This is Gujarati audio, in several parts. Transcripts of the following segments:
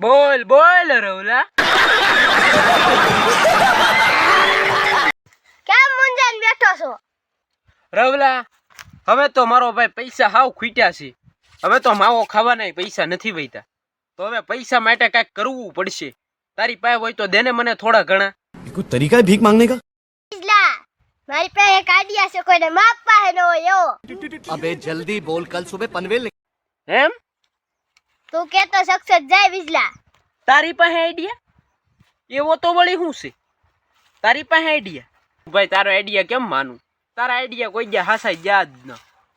બોલ બોલ રવલા. કેમ મુંજાઈને બેઠો છો? રવલા, હવે તો મારો ભાઈ પૈસા હાવ ખૂટ્યા છે. હવે તો માવો ખાવાના પૈસા નથી વૈતા. તો હવે પૈસા માટે કાંઈક કરવું પડશે. તારી પાસે હોય તો દેને મને થોડા ઘણા. कोई तरीका है भीख मांगने का? લા, મારી પાસે એક આઈડિયા છે, કોઈને માપ પાસે ન હોય એવો. अबे जल्दी बोल, कल सुबह पनवेल એમ? તું કેતો સક્સેસ જાય વિજલા. તારી પાસે આઈડિયા? એવો તો વળી શું છે તારી પાસે આઈડિયા? ભાઈ તારો આઈડિયા કેમ માનું? તારા આઈડિયા કોઈ ગયા હાસાઈ ગયા જ ન.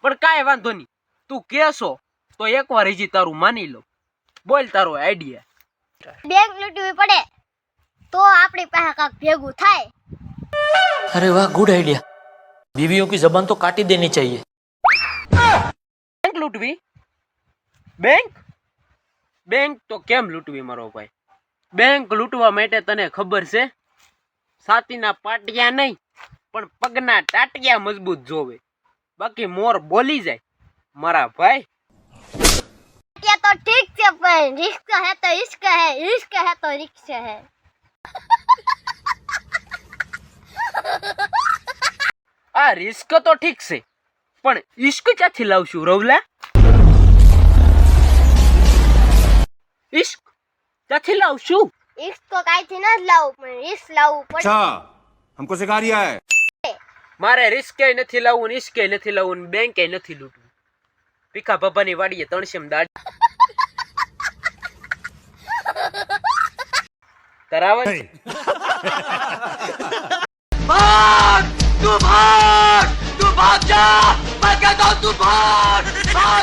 પણ કાંઈ વાંધો નહીં, તું કહેશો તો એકવાર હજી તારું માની લો. બોલ તારો આઈડિયા. બેંક લૂંટવી પડે તો આપણી પાસે કાંક ભેગું થાય. अरे वाह, गुड आइडिया। बीवियों की जबान तो काट ही देनी चाहिए। બેંક લૂંટવી? બેંક? બેંક તો કેમ લૂંટવી મારો ભાઈ? બેંક લૂંટવા માટે તને ખબર છે, છાતીના પાટિયા નહીં પણ પગના ટાટિયા મજબૂત જોવે. બાકી મોર બોલી જાય મારા ભાઈ. કે તો ઠીક છે, પણ રિસ્ક હે તો ઇશ્ક હે, ઇશ્ક હે તો રિસ્ક હે. આ રિસ્ક તો ઠીક છે, પણ ઇશ્ક ક્યાંથી લાવશું રવલા? ઇશ્ક ક્યાંથી લાવશું? ઇશ્ક તો કાંઈથી ન જ લાવવું, પણ રિસ્ક લાવવું પડે. अच्छा हमको सिखा रिया है। મારે રિસ્કે નથી લાવવું, ઇશ્કે નથી લાવવું, બેંકે નથી લૂંટવું. ભીખા બાબાની વાડીએ તણશેમ દાડી તરાવ છે. भाग! तू भाग! तू भाग जा! मैं कहता हूँ तू भाग! भाग!